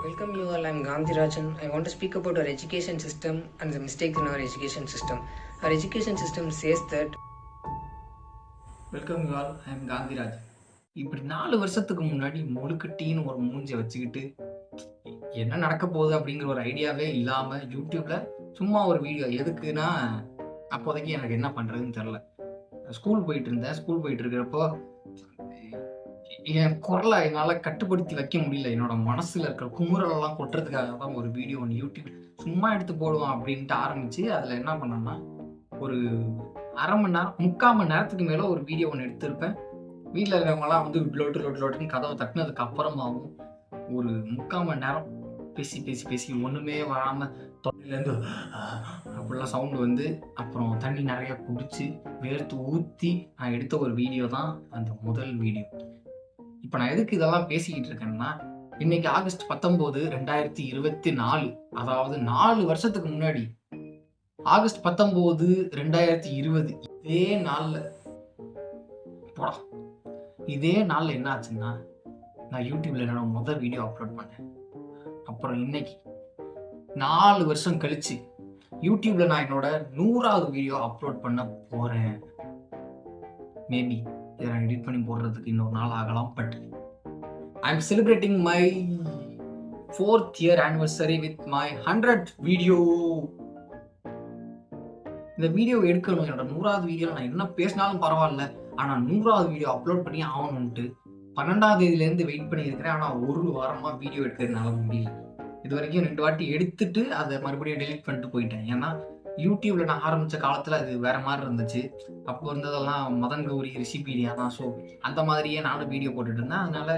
Welcome you all. I'm Gandhirajan. I want to speak about our education system and the mistakes in our education system. Our education system says that. Welcome you all, I am Gandhiraj. இப்படி 4 வருஷத்துக்கு முன்னாடி முழுக்கட்டின்னு ஒரு மூஞ்சியை வச்சுக்கிட்டு என்ன நடக்க போகுது அப்படிங்கிற ஒரு ஐடியாவே இல்லாமல் யூடியூப்ல சும்மா ஒரு வீடியோ எதுக்குன்னா, அப்போதைக்கு எனக்கு என்ன பண்ணுறதுன்னு தெரில. ஸ்கூல் போயிட்டு இருந்தேன். ஸ்கூல் போயிட்டு இருக்கிறப்போ என் குரலை என்னால் கட்டுப்படுத்தி வைக்க முடியல. என்னோட மனசில் இருக்கிற குமுறலெல்லாம் கொட்டுறதுக்காக தான் ஒரு வீடியோ ஒன்று யூடியூப் சும்மா எடுத்து போடுவோம் அப்படின்ட்டு ஆரம்பித்து அதில் என்ன பண்ணேன்னா, ஒரு அரை மணி நேரம் 3/4 மணி நேரத்துக்கு மேலே ஒரு வீடியோ ஒன்று எடுத்திருப்பேன். வீட்டில் இருக்கிறவங்களாம் வந்து லோட்டுன்னு கதவை தட்டினதுக்கு அப்புறமாவும் ஒரு 3/4 மணி நேரம் பேசி பேசி பேசி ஒன்றுமே வராமல் தொண்டையிலேருந்து அப்படிலாம் சவுண்டு வந்து அப்புறம் தண்ணி நிறையா குடித்து வேர்த்து ஊற்றி நான் எடுத்த ஒரு வீடியோ தான் அந்த முதல் வீடியோ. இப்போ நான் எதுக்கு இதெல்லாம் பேசிக்கிட்டு இருக்கேன்னா, இன்னைக்கு ஆகஸ்ட் 19, 2024, அதாவது 4 வருஷத்துக்கு முன்னாடி ஆகஸ்ட் 19, 2020 இதே நாளில் என்ன ஆச்சுன்னா, நான் யூடியூப்ல என்னோட முதல் வீடியோ அப்லோட் பண்ணேன். அப்புறம் இன்னைக்கு 4 வருஷம் கழிச்சு யூடியூப்ல நான் என்னோட 100வது வீடியோ அப்லோட் பண்ண போறேன். மேபி இதை நான் எடிட் பண்ணி போடுறதுக்கு இன்னொரு நாள் ஆகலாம். But I am celebrating my 4th year anniversary with my 100th video. இந்த வீடியோ எடுக்கணும், என்னோட 100வது வீடியோ நான் என்ன பேசினாலும் பரவாயில்ல, ஆனால் 100வது வீடியோ அப்லோட் பண்ணி ஆகணும்ட்டு 12ஆம் தேதியிலேருந்து வெயிட் பண்ணி இருக்கிறேன். ஆனால் ஒரு வாரமாக வீடியோ எடுக்கிறதுனால முடியல. இது வரைக்கும் 2 வாட்டி எடுத்துட்டு அதை மறுபடியும் டெலிட் பண்ணிட்டு போயிட்டேன். ஏன்னா யூடியூப்ல நான் ஆரம்பித்த காலத்தில் அது வேற மாதிரி இருந்துச்சு. அப்போ இருந்ததெல்லாம் மதன் கௌரி ரிஷிபீடியா தான். ஸோ அந்த மாதிரியே நானும் வீடியோ போட்டுட்டு இருந்தேன். அதனால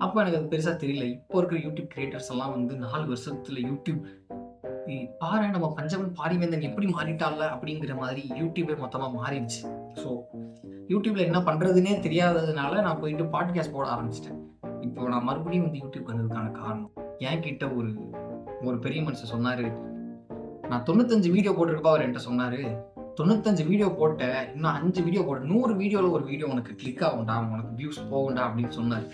அப்போ எனக்கு அது பெருசாக தெரியல. இப்போ இருக்கிற யூடியூப் கிரியேட்டர்ஸ் எல்லாம் வந்து 4 வருஷத்துல யூடியூப் பாரு நம்ம பஞ்சவன் பாரிவேந்தன் எப்படி மாறிட்டால அப்படிங்கிற மாதிரி யூடியூபே மொத்தமாக மாறிடுச்சு. ஸோ யூடியூப்ல என்ன பண்றதுன்னே தெரியாததுனால நான் போயிட்டு பாட்காஸ்ட் போட ஆரம்பிச்சிட்டேன். இப்போ நான் மறுபடியும் வந்து யூடியூப் வந்ததுக்கான காரணம், என் கிட்ட ஒரு பெரிய மனுஷன் சொன்னாரு, நான் 95 வீடியோ போட்டிருக்கப்பா. அவர் என்கிட்ட சொன்னாரு, 95 வீடியோ போட்ட, இன்னும் 5 வீடியோ போட்ட, 100 வீடியோவில் ஒரு வீடியோ உனக்கு கிளிக் ஆகும்டா, உனக்கு வியூஸ் போகும்டா அப்படின்னு சொன்னார்.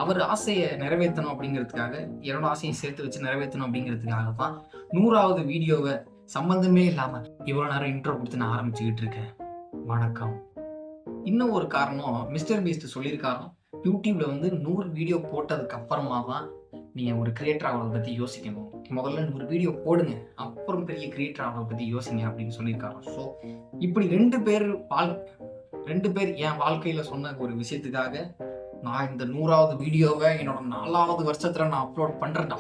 அவர் ஆசையை நிறைவேற்றணும் அப்படிங்கிறதுக்காக, என்னோட ஆசையை சேர்த்து வச்சு நிறைவேற்றணும் அப்படிங்கிறதுக்காக தான் 100வது வீடியோவை சம்பந்தமே இல்லாமல் இவ்வளோ நேரம் இன்ட்ரோ கொடுத்து நான் ஆரம்பிச்சுக்கிட்டு இருக்கேன். வணக்கம். இன்னும் ஒரு காரணம், மிஸ்டர் பீஸ்ட் சொல்லியிருக்காரோ, யூடியூப்ல வந்து 100 வீடியோ போட்டதுக்கு அப்புறமா தான் நீங்கள் ஒரு கிரியேட்டர் ஆகிறத பற்றி யோசிக்கணும். முதல்ல 100 வீடியோ போடுங்க, அப்புறம் பெரிய கிரியேட்டர் ஆகிறத பற்றி யோசிங்க அப்படின்னு சொல்லியிருக்காங்க. ஸோ இப்படி 2 பேர் என் வாழ்க்கையில் சொன்ன ஒரு விஷயத்துக்காக நான் இந்த 100வது வீடியோவை என்னோட 4வது வருஷத்துல நான் அப்லோட் பண்ணுறேன்டா.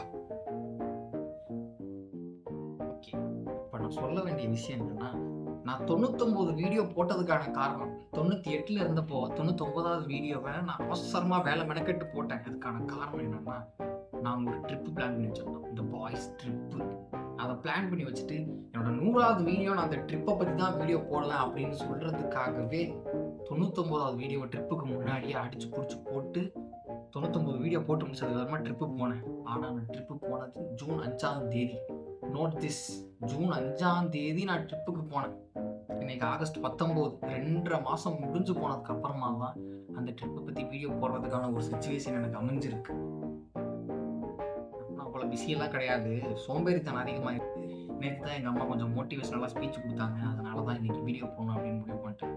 ஓகே, இப்போ நான் சொல்ல வேண்டிய விஷயம் என்னன்னா, நான் 99 வீடியோ போட்டதுக்கான காரணம், 98ல இருந்தப்போ 99வது வீடியோவை நான் அவசரமாக வேலை மெனக்கெட்டு போட்டேன். அதுக்கான காரணம் என்னன்னா, நான் ஒரு ட்ரிப்பு பிளான் பண்ணி வச்சிருந்தோம், இந்த பாய்ஸ் ட்ரிப்பு. அதை பிளான் பண்ணி வச்சுட்டு என்னோட 100வது வீடியோ நான் அந்த ட்ரிப்பை பற்றி தான் வீடியோ போடலாம் அப்படின்னு சொல்கிறதுக்காகவே 99வது வீடியோ ட்ரிப்புக்கு முன்னாடியே அடிச்சு பிடிச்சி போட்டு 99 வீடியோ போட்டு முடிச்சதுக்கப்புறமா ட்ரிப்பு போனேன். ஆனால் நான் ட்ரிப்பு போனது ஜூன் 5ஆம் தேதி. நோட் திஸ், ஜூன் 5ஆம் தேதி நான் ட்ரிப்புக்கு போனேன். இன்னைக்கு ஆகஸ்ட் 19, 2.5 மாதம் முடிஞ்சு போனதுக்கு அப்புறமா தான் அந்த ட்ரிப்பை பற்றி வீடியோ போடுறதுக்கான ஒரு சிச்சுவேஷன் எனக்கு அமைஞ்சிருக்கு. நான் அவ்வளோ பிஸியெல்லாம் கிடையாது, சோம்பேறித்தனம் அதிகமாக இருக்குது. நேற்று தான் எங்கள் அம்மா கொஞ்சம் மோட்டிவேஷனலாக ஸ்பீச் கொடுத்தாங்க. அதனால தான் இன்றைக்கி வீடியோ போடணும் அப்படின்னு முடிவு பண்ணிட்டேன்.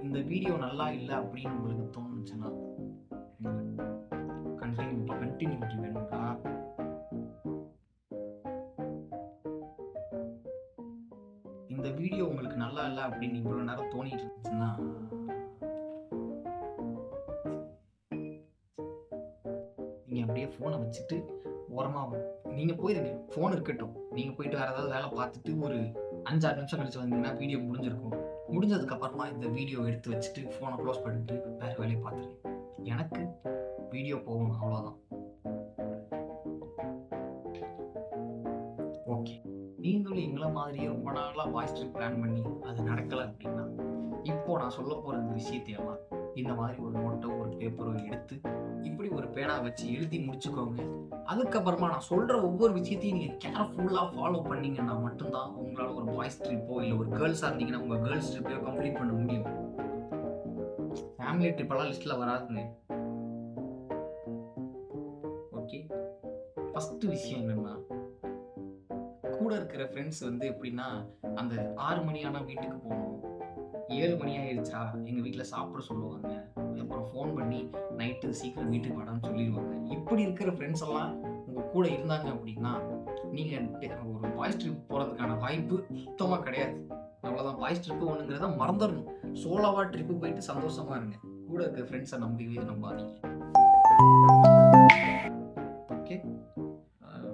இந்த வீடியோ நல்லா இல்லை அப்படின்னு உங்களுக்கு தோணுச்சுன்னா கண்டினியூட்டி வேணும்டா. இந்த வீடியோ உங்களுக்கு நல்லா இல்லை அப்படின்னு இவ்வளோ நேரம் தோணிட்டு இருந்துச்சுன்னா, நீங்கள் அப்படியே ஃபோனை வச்சுட்டு ஓரமாக நீங்கள் போயிருங்க. ஃபோன் இருக்கட்டும், நீங்கள் போயிட்டு வேறு ஏதாவது வேலை பார்த்துட்டு ஒரு 5-6 நிமிஷம் கழிச்சு வந்தீங்கன்னா வீடியோ முடிஞ்சிருக்கும். முடிஞ்சதுக்கு அப்புறமா இந்த வீடியோ எடுத்து வச்சுட்டு ஃபோனை க்ளோஸ் பண்ணிட்டு வேறு வேலையை பார்த்துருங்க. எனக்கு வீடியோ போகணும், அவ்வளோதான். ஓகே, நீங்களும் எங்களை மாதிரியே ரொம்ப நாளாக வாய்ஸ் ட்ரிப் பிளான் பண்ணி அது நடக்கலை அப்படின்னா, இப்போ நான் சொல்ல போகிற இந்த விஷயத்தையெல்லாம் இந்த மாதிரி ஒரு நோட்டோ ஒரு பேப்பரோ எடுத்து இப்படி ஒரு பேனா வச்சு எழுதி முடிச்சுக்கோங்க. அதுக்கப்புறமா நான் சொல்கிற ஒவ்வொரு விஷயத்தையும் நீங்கள் கேர்ஃபுல்லாக ஃபாலோ பண்ணிங்கன்னா மட்டும்தான் உங்களால் ஒரு பாய்ஸ் ட்ரிப்போ இல்லை ஒரு கேர்ள்ஸாக இருந்தீங்கன்னா உங்கள் கேர்ள்ஸ் ட்ரிப்பையோ கம்ப்ளீட் பண்ண முடியும். ஃபேமிலி ட்ரிப்பெல்லாம் லிஸ்ட்டில் வராதுங்க. ஓகே, ஃபஸ்ட்டு விஷயம் என்னென்னா, கூட இருக்கிற ஃப்ரெண்ட்ஸ் வந்து எப்படின்னா, அந்த 6 மணி ஆனால் வீட்டுக்கு போகணும், 7 மணி ஆயிடுச்சா எங்கள் வீட்டில் சாப்பிட சொல்லுவாங்க, அப்புறம் ஃபோன் பண்ணி நைட்டு சீக்கிரம் வீட்டுக்கு வாடான்னு சொல்லிடுவாங்க. இப்படி இருக்கிற ஃப்ரெண்ட்ஸ் எல்லாம் உங்கள் கூட இருந்தாங்க அப்படின்னா, நீங்கள் ஒரு பாய்ஸ் ட்ரிப் போகிறதுக்கான வாய்ப்பு சுத்தமாக கிடையாது. அவ்வளோதான், பாய்ஸ் ட்ரிப்பு ஒன்றுங்கிறத மறந்துடணும். சோலோவாக ட்ரிப்பு போயிட்டு சந்தோஷமாக இருங்க. கூட இருக்கிற ஃப்ரெண்ட்ஸை நம்பாதீங்க. ஓகே,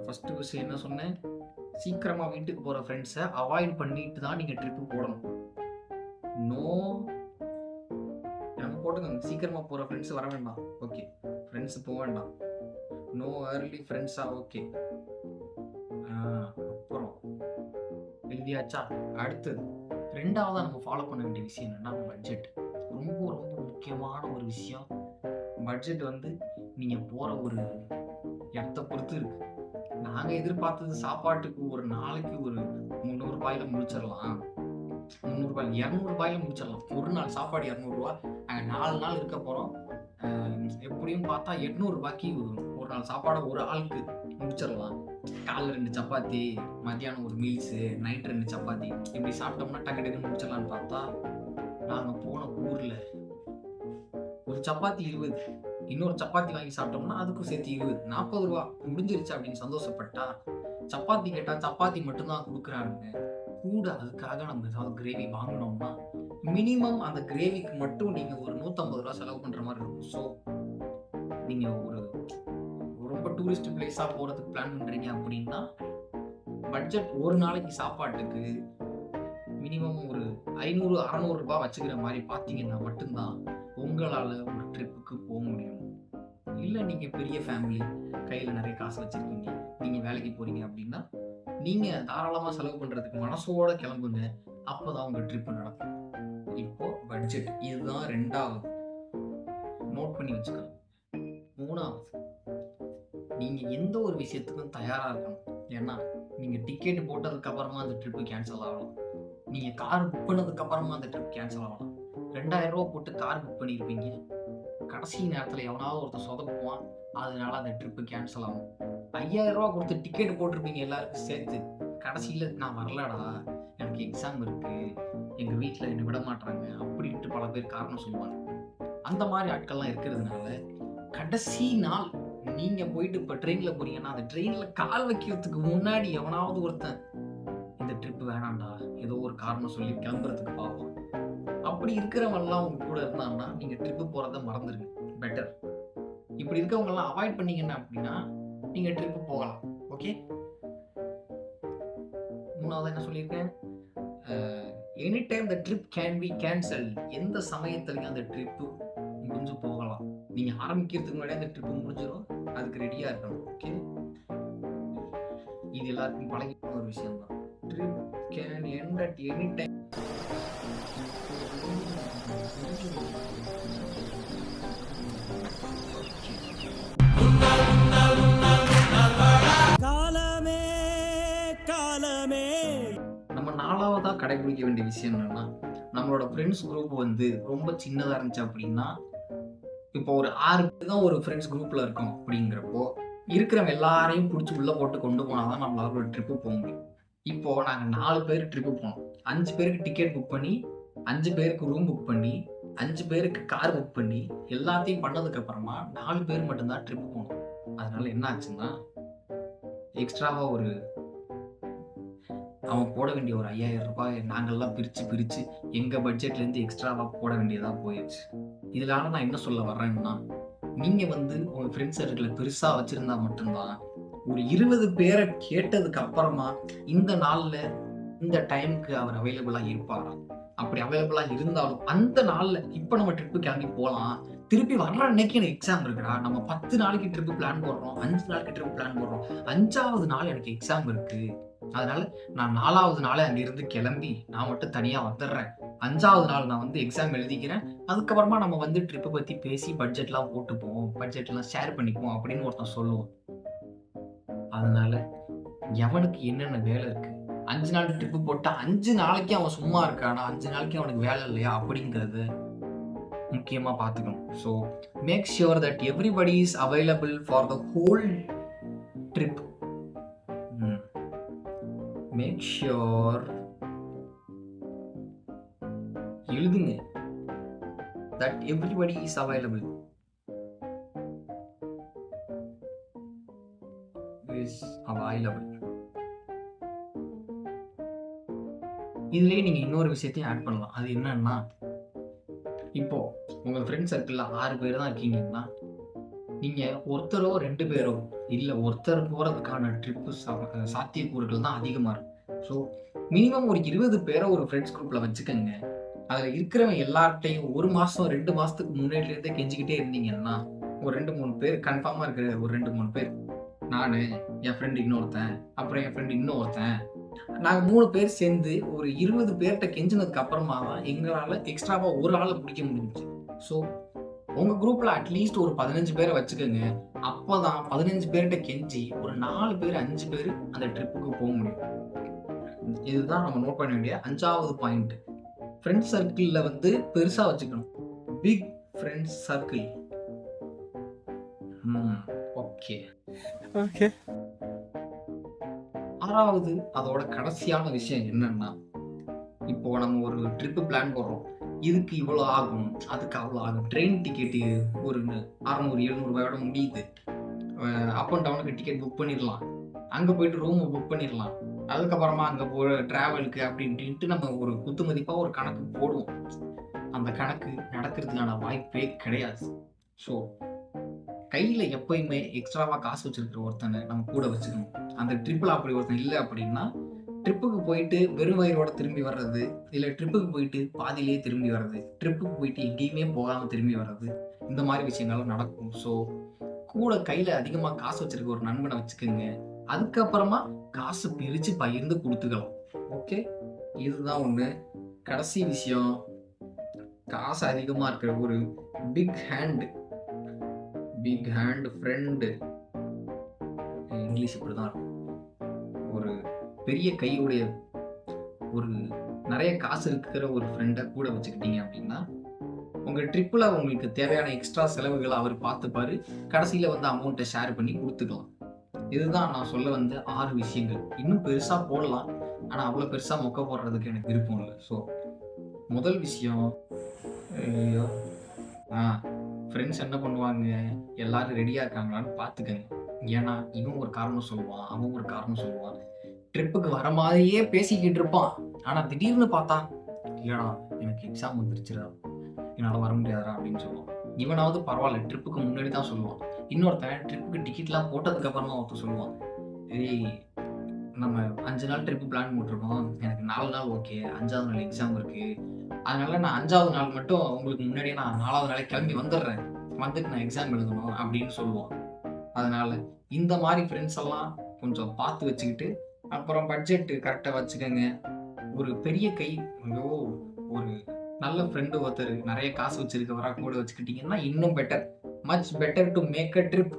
ஃபஸ்ட்டு விஷயம் என்ன சொன்னேன், சீக்கிரமாக வீட்டுக்கு போகிற ஃப்ரெண்ட்ஸை அவாய்ட் பண்ணிட்டு தான் நீங்கள் ட்ரிப்பு போடணும். நோ, எனக்கு போட்டுக்கோங்க, சீக்கிரமாக போகிற ஃப்ரெண்ட்ஸ் வர வேண்டாம். ஓகே, ஃப்ரெண்ட்ஸ் போக வேண்டாம். நோ ஏர்லி ஃப்ரெண்ட்ஸா? ஓகே, அப்புறம் எழுதியாச்சா? அடுத்தது ரெண்டாவதாக நம்ம ஃபாலோ பண்ண வேண்டிய விஷயம் என்னென்னா பட்ஜெட். ரொம்ப ரொம்ப முக்கியமான ஒரு விஷயம். பட்ஜெட் வந்து நீங்கள் போகிற ஒரு இடத்த பொறுத்து இருக்குது. நாங்கள் எதிர்பார்த்தது சாப்பாட்டுக்கு ஒரு நாளைக்கு ஒரு 300 ரூபாயில் முடிச்சிடலாம், 300 ரூபாய் 200 ரூபாயில் முடிச்சிடலாம். ஒரு நாள் சாப்பாடு 200 ரூபா, நாங்கள் 4 நாள் இருக்க போகிறோம். எப்படியும் பார்த்தா 800 ரூபாய்க்கு ஒரு நாள் சாப்பாடை ஒரு ஆளுக்கு முடிச்சிடலாம். காலைல 2 சப்பாத்தி, மத்தியானம் ஒரு மீல்ஸு, நைட் 2 சப்பாத்தி, இப்படி சாப்பிட்டோம்னா டக்கு டக்குன்னு முடிச்சிடலான்னு பார்த்தா, நாங்கள் போன ஊரில் ஒரு சப்பாத்தி 20, இன்னொரு சப்பாத்தி வாங்கி சாப்பிட்டோம்னா அதுக்கும் சேர்த்து 20, 40 ரூபா முடிஞ்சிருச்சு அப்படின்னு சந்தோஷப்பட்டா, சப்பாத்தி கேட்டால் சப்பாத்தி மட்டும்தான் கொடுக்குறாங்க. கூட அதுக்காக நம்ம ஏதாவது கிரேவி வாங்கினோம்னா மினிமம் அந்த கிரேவிக்கு மட்டும் நீங்கள் ஒரு 150 ரூபா செலவு பண்ணுற மாதிரி இருக்கும். ஸோ நீங்கள் ஒரு ரொம்ப டூரிஸ்ட் பிளேஸாக போகிறதுக்கு பிளான் பண்ணுறீங்க அப்படின்னா பட்ஜெட் ஒரு நாளைக்கு சாப்பாட்டுக்கு மினிமம் ஒரு 500-600 ரூபாய் வச்சுக்கிற மாதிரி பார்த்தீங்கன்னா மட்டும்தான் உங்களால் ஒரு ட்ரிப்புக்கு போக முடியும். இல்லை நீங்கள் பெரிய ஃபேமிலி, கையில் நிறைய காசு வச்சுருக்கீங்க, நீங்கள் வேலைக்கு போகிறீங்க அப்படின்னா நீங்கள் தாராளமாக செலவு பண்ணுறதுக்கு மனசோட கிளம்புங்க. அப்போ தான் உங்கள் ட்ரிப்பு நடக்கும். இப்போது பட்ஜெட் இதுதான் ரெண்டாவது, நோட் பண்ணி வச்சுக்கணும். மூணாவது, நீங்கள் எந்த ஒரு விஷயத்துக்கும் தயாராக இருக்கணும். ஏன்னா நீங்கள் டிக்கெட் போட்டதுக்கப்புறமா அந்த ட்ரிப்பு கேன்சல் ஆகலாம், நீங்கள் கார் புக் பண்ணதுக்கப்புறமா அந்த ட்ரிப் கேன்சல் ஆகலாம். 2000 ரூபா போட்டு கார் புக் பண்ணியிருப்பீங்க, கடைசி நேரத்தில் எவனாவது ஒருத்தர் சொதப்புவான், அதனால அந்த ட்ரிப்பு கேன்சல் ஆகும். 5000 ரூபா கொடுத்து டிக்கெட் போட்டிருப்பீங்க எல்லாருக்கும் சேர்த்து, கடைசியில் நான் வரலடா, எனக்கு எக்ஸாம் இருக்குது, எங்கள் வீட்டில் என்னை விட மாட்டாங்க அப்படின்ட்டு பல பேர் காரணம் சொல்லுவாங்க. அந்த மாதிரி ஆட்கள்லாம் இருக்கிறதுனால கடைசி நாள் நீங்கள் போயிட்டு இப்போ ட்ரெயினில் போகிறீங்கன்னா அந்த ட்ரெயினில் கால் வைக்கிறதுக்கு முன்னாடி எவனாவது ஒருத்தன் இந்த ட்ரிப்பு வேணாண்டா ஏதோ ஒரு காரணம் சொல்லி கிளம்புறதுக்கு பார்ப்போம். அப்படி இருக்கிறவங்கலாம் உங்க கூட இருந்தாங்கன்னா நீங்கள் ட்ரிப்பு போகிறத மறந்துடுங்க, பெட்டர். இப்படி இருக்கவங்கலாம் அவாய்ட் பண்ணீங்கன்னா அப்படின்னா நீங்கள் ட்ரிப்பு போகலாம். ஓகே, மூணாவது என்ன சொல்லியிருக்கேன், any time the trip can be cancel. எந்த சமயத்துலையும் அந்த ட்ரிப்பு முடிஞ்சு போகலாம். நீங்கள் ஆரம்பிக்கிறதுக்கு முன்னாடி அந்த ட்ரிப்பு முடிஞ்சிடும், அதுக்கு ரெடியாக இருக்கணும். ஓகே, இது எல்லாருக்கும் பழகின ஒரு விஷயம் தான். Trip can end at any time. நம்ம நாலாவதா கடைபிடிக்க வேண்டிய விஷயம் என்னன்னா, நம்மளோட ஃப்ரெண்ட்ஸ் குரூப் வந்து ரொம்ப சின்னதாக இருந்துச்சு அப்படின்னா, இப்போ ஒரு 6 பேர் தான் ஒரு ஃப்ரெண்ட்ஸ் குரூப்பில் இருக்கோம் அப்படிங்கிறப்போ இருக்கிறவங்க எல்லாரையும் பிடிச்சி உள்ளே போட்டு கொண்டு போனால் தான் நம்மளால ஒரு ட்ரிப்பு போக முடியும். இப்போது நாங்கள் 4 பேர் ட்ரிப்பு போனோம், 5 பேருக்கு டிக்கெட் புக் பண்ணி, 5 பேருக்கு ரூம் புக் பண்ணி, 5 பேருக்கு கார் புக் பண்ணி எல்லாத்தையும் பண்ணதுக்கப்புறமா 4 பேர் மட்டும்தான் ட்ரிப்பு போனோம். அதனால என்ன ஆச்சுன்னா, எக்ஸ்ட்ராவாக ஒரு அவன் போட வேண்டிய ஒரு 5000 ரூபாய் நாங்கள்லாம் பிரித்து எங்கள் பட்ஜெட்லேருந்து எக்ஸ்ட்ராவாக போட வேண்டியதாக போயிடுச்சு. இதனால நான் என்ன சொல்ல வர்றேன்னா, நீங்கள் வந்து உங்கள் ஃப்ரெண்ட்ஸ் சர்க்கிளை பெருசாக வச்சுருந்தா மட்டும்தான் ஒரு 20 பேரை கேட்டதுக்கு அப்புறமா இந்த நாளில் இந்த டைமுக்கு அவர் அவைலபிளாக இருப்பாரா. அப்படி அவைலபிளாக இருந்தாலும் அந்த நாளில் இப்போ நம்ம ட்ரிப்பு கிளம்பி போகலாம், திருப்பி வர்ற அன்னைக்கு எனக்கு எக்ஸாம் இருக்குடா, நம்ம 10 நாளைக்கு ட்ரிப்பு பிளான் போடுறோம், 5 நாளைக்கு ட்ரிப்பு பிளான் போடுறோம், 5ஆவது நாள் எனக்கு எக்ஸாம் இருக்குது, அதனால நான் 4ஆவது நாளே அங்கிருந்து கிளம்பி நான் மட்டும் தனியாக வந்துடுறேன், 5ஆவது நாள் நான் வந்து எக்ஸாம் எழுதிக்கிறேன், அதுக்கப்புறமா நம்ம வந்து ட்ரிப்பை பற்றி பேசி பட்ஜெட்லாம் போட்டுப்போம், பட்ஜெட்லாம் ஷேர் பண்ணிப்போம் அப்படின்னு ஒருத்தன் சொல்லுவோம். அதனால எவனுக்கு என்னென்ன வேலை இருக்கு, 5 நாள் ட்ரிப்பு போட்டால் 5 நாளைக்கு அவன் சும்மா இருக்கானா, 5 நாளைக்கு அவனுக்கு வேலை இல்லையா அப்படிங்கிறது முக்கியமாக பார்த்துக்கணும். So make sure that everybody is available for the whole trip. Make sure எழுதுங்க that everybody is available. இதுலயே நீங்க இன்னொரு விஷயத்தையும் ஆட் பண்ணலாம். அது என்னன்னா, இப்போ உங்க ஃப்ரெண்ட் சர்க்கிள்ல 6 பேர் தான் இருக்கீங்கன்னா, நீங்க ஒருத்தரோ 2 பேரோ இல்ல ஒருத்தர் போறதுக்கான ட்ரிப்பு சாத்தியக்கூறுகள் தான் அதிகமா இருக்கும். ஸோ மினிமம் ஒரு 20 பேரை ஒரு ஃப்ரெண்ட்ஸ் குரூப்ல வச்சுக்கோங்க. அதுல இருக்கிறவங்க எல்லார்ட்டையும் 1 மாசம் 2 மாசத்துக்கு முன்னாடில இருந்தே கெஞ்சிக்கிட்டே இருந்தீங்கன்னா, ஒரு 2-3 பேர் கன்ஃபார்மா இருக்கிற ஒரு 2-3 பேர், நானு, என் ஃப்ரெண்டு இன்னொருத்தன், அப்புறம் என் ஃப்ரெண்டு இன்னொருத்தன், நாங்க 3 பேர் சேர்ந்து ஒரு 20 பேர்கிட்ட கெஞ்சினதுக்கு அப்புறமா தான் எங்களால எக்ஸ்ட்ராவா ஒரு ஆளை பிடிக்க முடிஞ்சுச்சு. ஸோ உங்க குரூப்ல அட்லீஸ்ட் ஒரு 15 பேரை வச்சுக்கோங்க. அப்பதான் 15 பேர்கிட்ட கெஞ்சி ஒரு 4 பேர் 5 பேர் அந்த ட்ரிப்புக்கு போக முடியும். இதுதான் நம்ம நோட் பண்ண வேண்டிய 5வது பாயிண்ட். ஃப்ரெண்ட் சர்க்கிள்ல வந்து பெருசா வச்சுக்கணும். Big friend circle. ஓகே. 6வது அதோட கடைசியான விஷயம் என்னன்னா, இப்போ நம்ம ஒரு ட்ரிப்பு பிளான் போடுறோம். இதுக்கு இவ்வளோ ஆகும், அதுக்கு அவ்வளோ ஆகும். ட்ரெயின் டிக்கெட்டு ஒரு 600-700 ரூபாயோட முடியுது. அப் அண்ட் டவுனுக்கு டிக்கெட் புக் பண்ணிடலாம். அங்கே போயிட்டு ரூம் புக் பண்ணிடலாம். அதுக்கப்புறமா அங்கே போகிற ட்ராவலுக்கு அப்படின்ட்டு நம்ம ஒரு குத்து மதிப்பாக ஒரு கணக்கு போடுவோம். அந்த கணக்கு நடக்கிறதுக்கான வாய்ப்பே கிடையாது. ஸோ கையில் எப்பயுமே எக்ஸ்ட்ராவாக காசு வச்சிருக்கிற ஒருத்தனை நம்ம கூட வச்சுக்கணும். அந்த ட்ரிப்பில் அப்படி ஒருத்தன் இல்லை அப்படின்னா, ட்ரிப்புக்கு போயிட்டு வெறும் வயிறோட திரும்பி வர்றது, இல்லை ட்ரிப்புக்கு போயிட்டு பாதியிலேயே திரும்பி வர்றது, ட்ரிப்புக்கு போயிட்டு எங்கேயுமே போகாமல் திரும்பி வர்றது, இந்த மாதிரி விஷயங்கள்லாம் நடக்கும். ஸோ கூட கையில் அதிகமாக காசு வச்சிருக்க ஒரு நண்பனை வச்சுக்கோங்க. அதுக்கப்புறமா காசு பிரித்து பகிர்ந்து கொடுத்துக்கலாம். ஓகே, இதுதான் ஒன்று. கடைசி விஷயம், காசு அதிகமாக இருக்கிற ஒரு பிக் ஹேண்ட் ஃப்ரெண்டு, இங்கிலீஷ் இப்படி தான் இருக்கும். ஒரு பெரிய கையுடைய ஒரு நிறைய காசு இருக்கிற ஒரு ஃப்ரெண்டை கூட வச்சுக்கிட்டீங்க அப்படின்னா, உங்கள் ட்ரிப்பில் உங்களுக்கு தேவையான எக்ஸ்ட்ரா செலவுகளை அவர் பார்த்துப்பாரு. கடைசியில் வந்து அமௌண்ட்டை ஷேர் பண்ணி கொடுத்துக்கலாம். இதுதான் நான் சொல்ல வந்த 6 விஷயங்கள். இன்னும் பெருசாக போடலாம், ஆனால் அவ்வளோ பெருசாக மொக்க போடுறதுக்கு எனக்கு விருப்பம் இல்லை. ஸோ முதல் விஷயம், ஃப்ரெண்ட்ஸ் என்ன பண்ணுவாங்க, எல்லாரும் ரெடியாக இருக்காங்களான்னு பார்த்துக்கங்க. ஏன்னா இவன் ஒரு காரணம் சொல்லுவான், அவன் ஒரு காரணம் சொல்லுவான். ட்ரிப்புக்கு வர மாதிரியே பேசிக்கிட்டு இருப்பான். ஆனால் திடீர்னு பார்த்தா, இல்லைடா எனக்கு எக்ஸாம் வந்துருச்சுடா, என்னால் வர முடியாதா அப்படின்னு சொல்லுவான். இவனாவது பரவாயில்ல, ட்ரிப்புக்கு முன்னாடி தான் சொல்லுவான். இன்னொருத்தன் ட்ரிப்புக்கு டிக்கெட்லாம் போட்டதுக்கு அப்புறமா ஒருத்தர் சொல்லுவான், ஏய் நம்ம 5 நாள் ட்ரிப்பு பிளான் போட்டிருக்கோம், எனக்கு 4 நாள் ஓகே, 5வது நாள் எக்ஸாம் இருக்குது, அதனால நான் 5வது நாள் மட்டும் உங்களுக்கு முன்னாடியே நான் 4வது நாளே கிளம்பி வந்துடுறேன், வந்துட்டு நான் எக்ஸாம் எழுதணும் அப்படின்னு சொல்லுவான். அதனால இந்த மாதிரி ஃப்ரெண்ட்ஸ் எல்லாம் கொஞ்சம் பார்த்து வச்சுக்கிட்டு, அப்புறம் பட்ஜெட் கரெக்டாக வச்சுக்கோங்க. ஒரு பெரிய கை, ஒரு நல்ல ஃப்ரெண்டு ஒருத்தர் நிறைய காசு வச்சிருக்கவரா கூட வச்சுக்கிட்டீங்கன்னா இன்னும் better, much better to make a trip.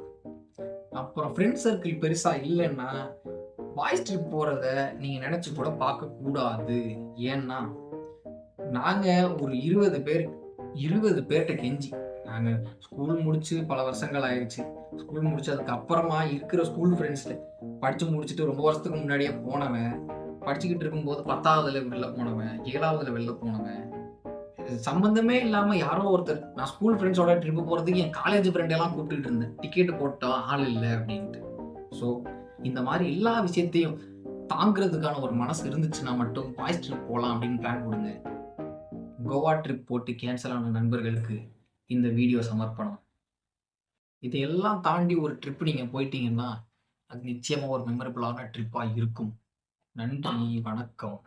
அப்புறம் ஃப்ரெண்ட் சர்க்கிள் பெருசா இல்லைன்னா பாய்ஸ் ட்ரிப் போறத நீங்க நினைச்சு கூட பார்க்க கூடாது. ஏன்னா நாங்க ஒரு 20 பேர்கிட்ட கெஞ்சி, நாங்க ஸ்கூல் முடிச்சு பல வருஷங்கள் ஆயிடுச்சு. ஸ்கூல் முடிச்சதுக்கு அப்புறமா இருக்கிற ஸ்கூல் ஃப்ரெண்ட்ஸ்ல படிச்சு முடிச்சுட்டு ரொம்ப வருஷத்துக்கு முன்னாடியே போனவன், படிச்சுக்கிட்டு இருக்கும்போது 10வதுல வெளில போனவன், 7வதுல வெளில போனவன், சம்பந்தமே இல்லாம யாரோ ஒருத்தர், நான் ஸ்கூல் ஃப்ரெண்ட்ஸோட ட்ரிப்பு போறதுக்கு என் காலேஜ் ஃப்ரெண்டெல்லாம் கூப்பிட்டு இருந்தேன், டிக்கெட் போட்டோம் ஆள் இல்லை அப்படின்ட்டு. ஸோ இந்த மாதிரி எல்லா விஷயத்தையும் தாங்கிறதுக்கான ஒரு மனசு இருந்துச்சுன்னா மட்டும் பாய்ஸ் ட்ரிப் போகலாம் அப்படின்னு பிளான் கொடுங்க. கோவா ட்ரிப் போட்டு கேன்சல் ஆன நண்பர்களுக்கு இந்த வீடியோ சமர்ப்பணம். இதையெல்லாம் தாண்டி ஒரு ட்ரிப் நீங்கள் போயிட்டீங்கன்னா அது நிச்சயமாக ஒரு மெமரபிளான ட்ரிப்பாக இருக்கும். நன்றி, வணக்கம்.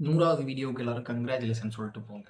100வது வீடியோவுக்கு எல்லாரும் கங்க்ராச்சுலேஷன் சொல்லிட்டு போங்க.